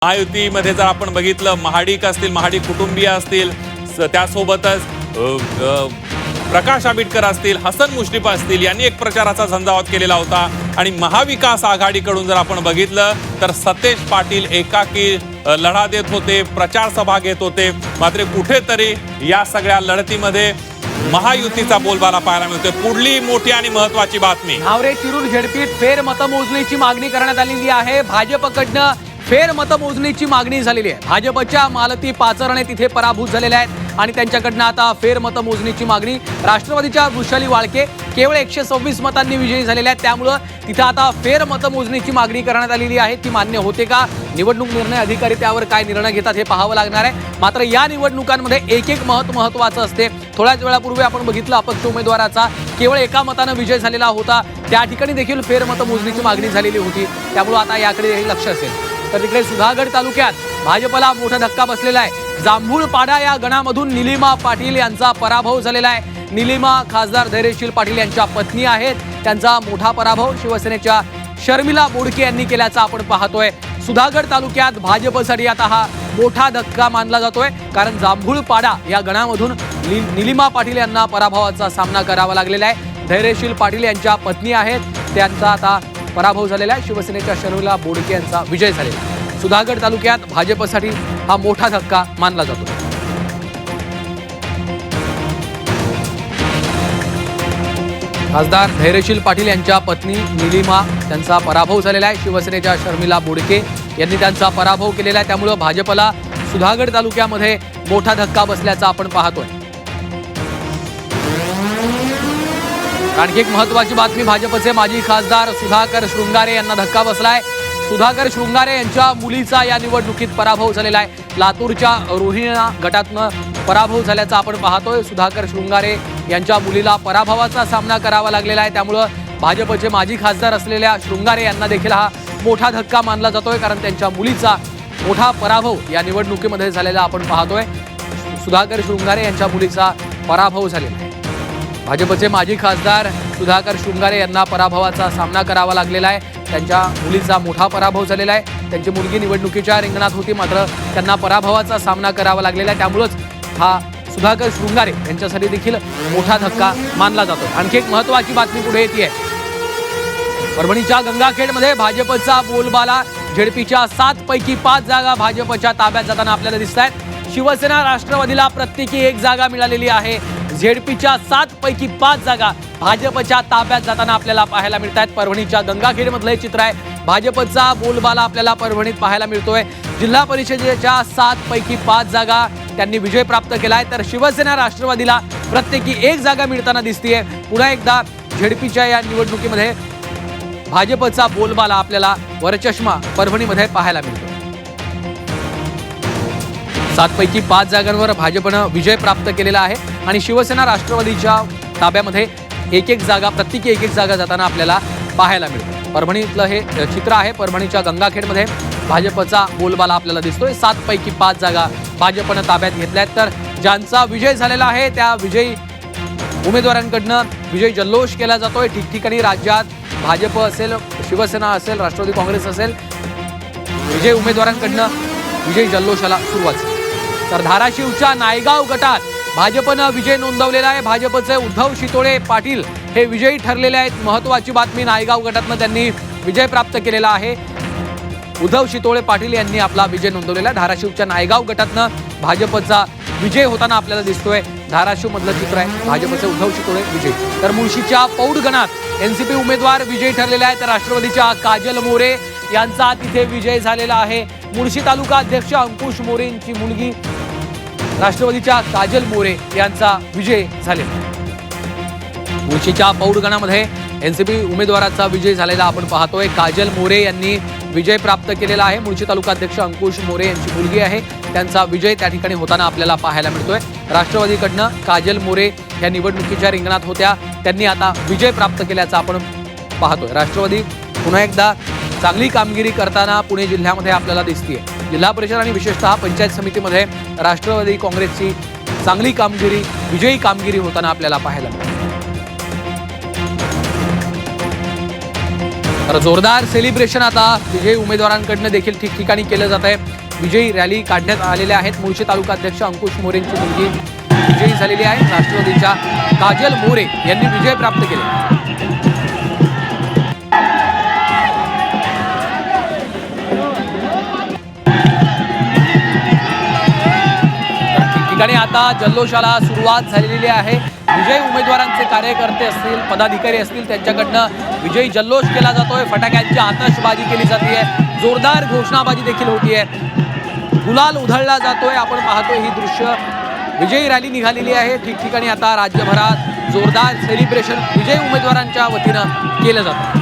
महायुतीमध्ये जर आपण बघितलं, महाडिक असतील, महाडिक कुटुंबीय असतील, त्यासोबतच प्रकाश आंबेडकर असतील, हसन मुश्रीफ असतील, यांनी एक प्रचाराचा झंझावात केलेला होता। आणि महाविकास आघाडीकडून जर आपण बघितलं तर सतेज पाटील एकाकी लढा देत होते, प्रचार सभा घेत होते। मात्र कुठेतरी या सगळ्या लढतीमध्ये महायुतीचा बोलबाला पाहायला मिळतोय। पुढली मोठी आणि महत्त्वाची बातमी, नावरे चिरूर झेडपीत फेर मतमोजणीची मागणी करण्यात आलेली आहे। भाजपकडनं फेर मतमोजणीची मागणी झालेली आहे। भाजपच्या मालती पाचरणे तिथे पराभूत झालेल्या आहेत आणि त्यांच्याकडनं आता फेर मतमोजणीची मागणी। राष्ट्रवादीच्या वृषाली वाळके केवळ 126 मतांनी विजयी झालेल्या आहेत, त्यामुळे तिथे आता फेर मतमोजणीची मागणी करण्यात आलेली आहे। ती मान्य होते का? निवडणूक निर्णय अधिकारी त्यावर काय निर्णय घेतात हे पाहावं लागणार आहे। मात्र या निवडणुकांमध्ये एक एक महत्त्वाचं असते। थोड्याच वेळापूर्वी आपण बघितलं, अपक्ष उमेदवाराचा केवळ एका मताने विजय झालेला होता, त्या ठिकाणी देखील फेर मतमोजणीची मागणी झालेली होती, त्यामुळे आता याकडे लक्ष असेल। तर तिकडे सुधागड तालुक्यात भाजपला मोठा धक्का बसलेला आहे। जांभूळपाडा या गणामधून निलिमा पाटील यांचा पराभव झालेला आहे। निलिमा खासदार धैर्यशील पाटील यांच्या पत्नी आहेत, त्यांचा मोठा पराभव शिवसेनेच्या शर्मिला बोडके यांनी केल्याचा आपण पाहतोय। सुधागड तालुक्यात भाजपसाठी आता हा मोठा धक्का मानला जातोय, कारण जांभूळपाडा या गणामधून निलिमा पाटील यांना पराभवाचा सामना करावा लागलेला आहे। धैर्यशील पाटील यांच्या पत्नी आहेत, त्यांचा आता पराभव झालेला आहे। शिवसेनेच्या शर्मिला बोडके यांचा विजय झालेला। सुधागड तालुक्यात भाजपसाठी हा मोठा धक्का मानला जातो। खासदार धैर्यशील पाटील यांच्या पत्नी निलिमा त्यांचा पराभव झालेला आहे। शिवसेनेच्या शर्मिला बोडके यांनी त्यांचा पराभव केलेला आहे, त्यामुळे भाजपला सुधागड तालुक्यामध्ये मोठा धक्का बसल्याचा आपण पाहतोय। आणखी एक महत्त्वाची बातमी, भाजपचे माजी खासदार सुधाकर शृंगारे यांना धक्का बसलाय। सुधाकर शृंगारे यांच्या मुलीचा या निवडणुकीत पराभव झालेला आहे। लातूरच्या रोहिणा गटातनं पराभव झाल्याचा आपण पाहतोय। सुधाकर शृंगारे यांच्या मुलीला पराभवाचा सामना करावा लागलेला आहे, त्यामुळे भाजपचे माजी खासदार असलेल्या शृंगारे यांना देखील हा मोठा धक्का मानला जातोय, कारण त्यांच्या मुलीचा मोठा पराभव या निवडणुकीमध्ये झालेला आपण पाहतोय। सुधाकर शृंगारे यांच्या मुलीचा पराभव झालेला आहे। भाजपचे माजी खासदार सुधाकर शृंगारे यांना पराभवाचा सामना करावा लागलेला आहे। त्यांच्या मुलीचा मोठा पराभव झालेला आहे। त्यांची मुलगी निवडणुकीच्या रिंगणात होती, मात्र त्यांना पराभवाचा सामना करावा लागलेला आहे, त्यामुळेच हा सुधाकर शृंगारे यांच्यासाठी देखील मोठा धक्का मानला जातो। आणखी एक महत्त्वाची बातमी पुढे येते आहे। परभणीच्या गंगाखेडमध्ये भाजपचा बोलबाला। झेडपीच्या 7 पैकी 5 जागा भाजपच्या ताब्यात जाताना आपल्याला दिसत आहेत। शिवसेना राष्ट्रवादीला प्रत्येकी 1 जागा मिळालेली आहे। झेडपीच्या 7 पैकी 5 जागा भाजपच्या ताब्यात जाताना आपल्याला पाहायला मिळत आहेत। परभणीच्या गंगाखेडमधलं हे चित्र आहे। भाजपचा बोलबाला आपल्याला परभणीत पाहायला मिळतोय। जिल्हा परिषदेच्या 7 पैकी 5 जागा त्यांनी विजय प्राप्त केलाय, तर शिवसेना राष्ट्रवादीला प्रत्येकी 1 जागा मिळताना दिसतेय। पुन्हा एकदा झेडपीच्या या निवडणुकीमध्ये भाजपचा बोलबाला आपल्याला वरचष्मा परभणीमध्ये पाहायला मिळतो। 7 पैकी 5 जागांवर भाजपनं विजय प्राप्त केलेला आहे आणि शिवसेना राष्ट्रवादीच्या ताब्यामध्ये एक जागा, प्रत्येकी एक जागा जाताना आपल्याला पाहायला मिळतो। परभणीतलं हे चित्र आहे। परभणीच्या गंगाखेडमध्ये भाजपचा बोलबाला आपल्याला दिसतोय। 7 पैकी 5 जागा भाजपनं ताब्यात घेतल्यात, तर ज्यांचा विजय झालेला आहे त्या विजयी उमेदवारांकडनं विजय जल्लोष केला जातोय। ठिकठिकाणी राज्यात भाजप असेल, शिवसेना असेल, राष्ट्रवादी काँग्रेस असेल, विजय उमेदवारांकडनं विजय जल्लोषाला सुरुवात झाली। तर धाराशिवच्या नायगाव गटात भाजपनं विजय नोंदवलेला आहे। भाजपचे उद्धव शितोळे पाटील हे विजयी ठरलेले आहेत। महत्त्वाची बातमी, नायगाव गटातनं त्यांनी विजय प्राप्त केलेला आहे। उद्धव शितोळे पाटील यांनी आपला विजय नोंदवलेला आहे। धाराशिवच्या नायगाव गटातनं भाजपचा विजय होताना आपल्याला दिसतोय। धाराशिव मधलं चित्र आहे, भाजपचे उद्धव शितोळे विजय। तर मुळशीच्या पौड गणात एनसीपी उमेदवार विजयी ठरलेले आहेत। राष्ट्रवादीच्या काजल मोरे यांचा तिथे विजय झालेला आहे। मुळशी तालुका अध्यक्ष अंकुश मोरे यांची मुलगी राष्ट्रवादीच्या काजल मोरे यांचा विजय झालेला। मुळशीच्या पौड गणामध्ये एनसीपी उमेदवाराचा विजय झालेला आपण पाहतोय। काजल मोरे यांनी विजय प्राप्त केलेला आहे। मुळशी तालुका अध्यक्ष अंकुश मोरे यांची मुलगी आहे, त्यांचा विजय त्या ठिकाणी होताना आपल्याला पाहायला मिळतोय। राष्ट्रवादीकडनं काजल मोरे या निवडणुकीच्या रिंगणात होत्या, त्यांनी आता विजय प्राप्त केल्याचा आपण पाहतोय। राष्ट्रवादी पुन्हा एकदा चांगली कामगिरी करताना पुणे जिल्ह्यामध्ये आपल्याला दिसतेय। जिल्हा परिषद आणि विशेषतः पंचायत समितीमध्ये राष्ट्रवादी काँग्रेसची चांगली कामगिरी, विजयी कामगिरी होताना आपल्याला पाहायला मिळते। तर जोरदार सेलिब्रेशन आता विजयी उमेदवारांकडनं देखील ठिकठिकाणी केलं जात आहे. विजयी रॅली काढण्यात आलेल्या आहेत. मुळशी तालुका अध्यक्ष अंकुश मोरेंची मुलगी विजयी झालेली आहे. राष्ट्रवादीच्या काजल मोरे यांनी विजय प्राप्त केले. ठिकठिकाणी आता जल्लोषाला सुरुवात झालेली आहे. विजयी उमेदवारांचे कार्यकर्ते असतील, पदाधिकारी असतील, त्यांच्याकडनं विजयी जल्लोष केला जातोय. फटाक्यांची आतषबाजी केली जाते. जोरदार घोषणाबाजी देखील होतीये. गुलाल उधळला जातोय. आपण पाहतोय ही दृश्य. विजयी रॅली निघालेली आहे. ठिकठिकाणी आता राज्यभरात जोरदार सेलिब्रेशन विजयी उमेदवारांच्या वतीनं केलं जातं.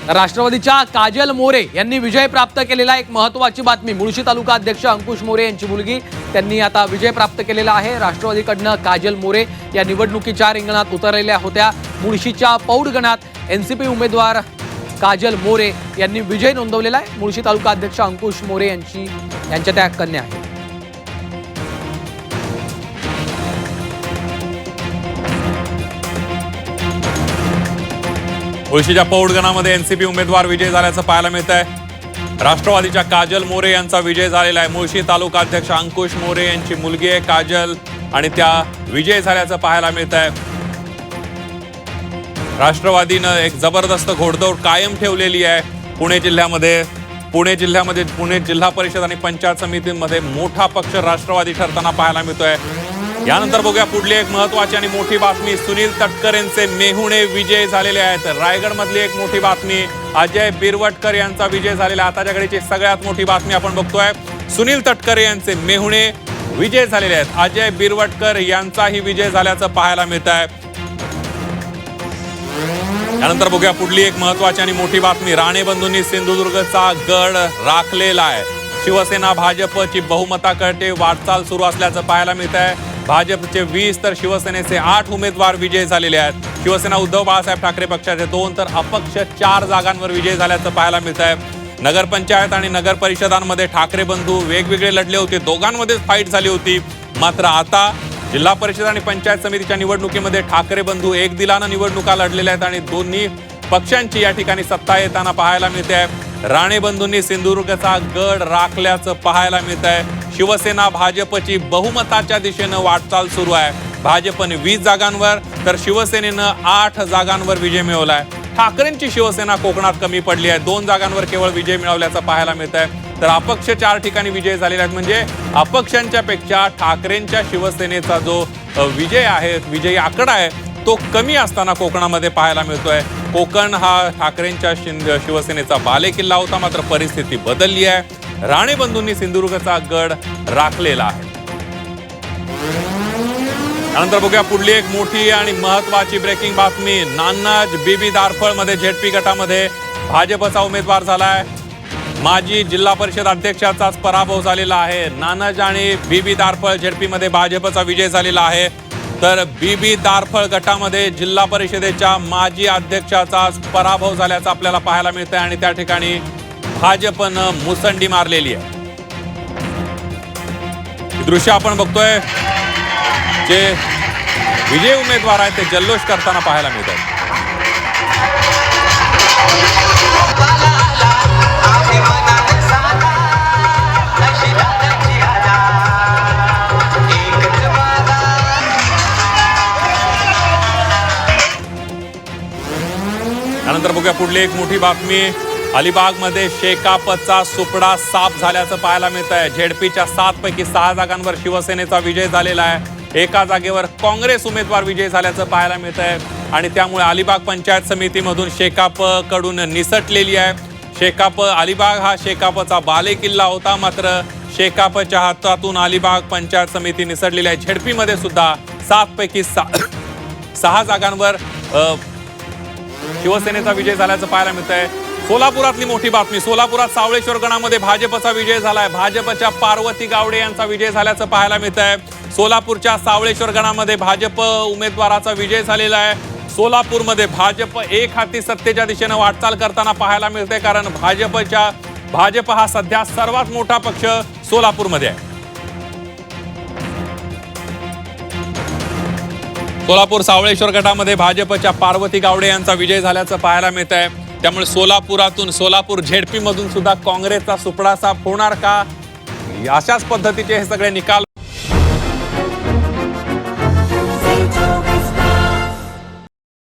राष्ट्रवादीच्या काजल मोरे यांनी विजय प्राप्त केलेला एक महत्त्वाची बातमी. मुळशी तालुका अध्यक्ष अंकुश मोरे यांची मुलगी त्यांनी आता विजय प्राप्त केलेला आहे. राष्ट्रवादीकडनं काजल मोरे या निवडणुकीच्या रिंगणात उतरलेल्या होत्या. मुळशीच्या पौड गणात एनसीपी उमेदवार काजल मोरे यांनी विजय नोंदवलेला आहे. मुळशी तालुका अध्यक्ष अंकुश मोरे यांच्या त्या कन्या आहेत. मुळशीच्या पौडगणामध्ये एनसीपी उमेदवार विजय झाल्याचं पाहायला मिळत आहे. राष्ट्रवादीच्या काजल मोरे यांचा विजय झालेला आहे. मुळशी तालुका अध्यक्ष अंकुश मोरे यांची मुलगी आहे काजल आणि त्या विजय झाल्याचं पाहायला मिळत आहे. राष्ट्रवादीनं एक जबरदस्त घोडदौड कायम ठेवलेली आहे. पुणे जिल्हा परिषद आणि पंचायत समितीमध्ये मोठा पक्ष राष्ट्रवादी ठरताना पाहायला मिळतोय. यानंतर बघूया पुढली एक महत्वाची आणि मोठी बातमी. सुनील तटकर यांचे मेहुणे विजय झालेले आहेत. रायगड मधली एक मोठी बातमी. अजय बिरवटकर यांचा विजय झालेला. आताच्या घडीची सगळ्यात मोठी बातमी आपण बघतोय. सुनील तटकर यांचे मेहुणे विजय झालेले आहेत. अजय बिरवटकर यांचाही विजय झाल्याचं पाहायला मिळत आहे. यानंतर बघूया पुढली एक महत्वाची आणि मोठी बातमी. राणे बंधूंनी सिंधुदुर्गचा गड राखलेला आहे. शिवसेना भाजपची बहुमताकडे वाटचाल सुरू असल्याचं पाहायला मिळत आहे. भाजपचे 20 तर शिवसेनेचे 8 उमेदवार विजय झालेले आहेत. शिवसेना उद्धव बाळासाहेब ठाकरे पक्षाचे 2 तर अपक्ष 4 जागांवर विजय झाल्याचं पाहायला मिळत आहे. नगरपंचायत आणि नगर परिषदांमध्ये ठाकरे बंधू वेगवेगळे लढले होते. दोघांमध्येच फाईट झाली होती. मात्र आता जिल्हा परिषद आणि पंचायत समितीच्या निवडणुकीमध्ये ठाकरे बंधू एक दिलानं निवडणुका लढलेल्या आहेत आणि दोन्ही पक्षांची या ठिकाणी सत्ता येताना पाहायला मिळते आहे. राणे बंधूंनी सिंधुदुर्गचा गड राखल्याचं पाहायला मिळत आहे. शिवसेना भाजपची बहुमताच्या दिशेनं वाटचाल सुरू आहे. भाजपने 20 जागांवर तर शिवसेनेनं 8 जागांवर विजय मिळवलाय. ठाकरेंची शिवसेना कोकणात कमी पडली आहे. 2 जागांवर केवळ विजय मिळवल्याचं पाहायला मिळत आहे. तर अपक्ष 4 ठिकाणी विजय झालेले आहेत. म्हणजे अपक्षांच्या पेक्षा ठाकरेंच्या शिवसेनेचा जो विजय आहे, विजयी आकडा आहे, तो कमी असताना कोकणामध्ये पाहायला मिळतोय. कोकण हा ठाकरेंच्या शिवसेनेचा बालेकिल्ला होता. मात्र परिस्थिती बदलली आहे. राणे बंधूंनी सिंधुदुर्गचा गड राखलेला आहे. त्यानंतर बघूया पुढली एक मोठी आणि महत्वाची ब्रेकिंग बातमी. नान्नज बीबी दारफळ मध्ये झेडपी गटामध्ये भाजपचा उमेदवार झालाय. माजी जिल्हा परिषद अध्यक्षाचाच पराभव झालेला आहे. नान्नज आणि बीबी दारफळ झेडपीमध्ये भाजपचा विजय झालेला आहे. तर बीबी दारफळ गटामध्ये जिल्हा परिषदेच्या माजी अध्यक्षाचा पराभव झाल्याचं आपल्याला पाहायला मिळतंय आणि त्या ठिकाणी भाजपनं मुसंडी मारलेली आहे. दृश्य आपण बघतोय. जे विजय उमेदवार आहेत ते जल्लोष करताना पाहायला मिळत आहेत. त्यानंतर बघूया पुढली एक मोठी बातमी. अलिबागमध्ये शेकापचा सुपडा साफ झाल्याचं पाहायला मिळत आहे. झेडपीच्या 7 पैकी 6 जागांवर शिवसेनेचा विजय झालेला आहे. एका जागेवर काँग्रेस उमेदवार विजय झाल्याचं पाहायला मिळत आहे आणि त्यामुळे अलिबाग पंचायत समितीमधून शेकाप कडून निसटलेली आहे. शेकाप अलिबाग हा शेकापचा बालेकिल्ला होता. मात्र शेकापच्या हातातून अलिबाग पंचायत समिती निसटलेली आहे. झेडपीमध्ये सुद्धा 7 पैकी 6 जागांवर शिवसेनेचा विजय झाल्याचं पाहायला मिळत आहे. सोलापुरातली मोठी बातमी. सोलापुरात सावळेश्वर गणामध्ये भाजपचा विजय झालाय. भाजपच्या पार्वती गावडे यांचा विजय झाल्याचं पाहायला मिळत आहे. सोलापूरच्या सावळेश्वर गणामध्ये भाजप उमेदवाराचा विजय झालेला आहे. सोलापूरमध्ये भाजप एक हाती सत्तेच्या दिशेनं वाटचाल करताना पाहायला मिळते. कारण भाजप हा सध्या सर्वात मोठा पक्ष सोलापूरमध्ये आहे. सोलापूर सावळेश्वर गटामध्ये भाजपच्या पार्वती गावडे यांचा विजय झाल्याचं पाहायला मिळत आहे. त्यामुळे सोलापूर झेडपी मधून सुद्धा काँग्रेसचा सुपडा साफ होणार का, अशाच पद्धतीचे हे सगळे निकाल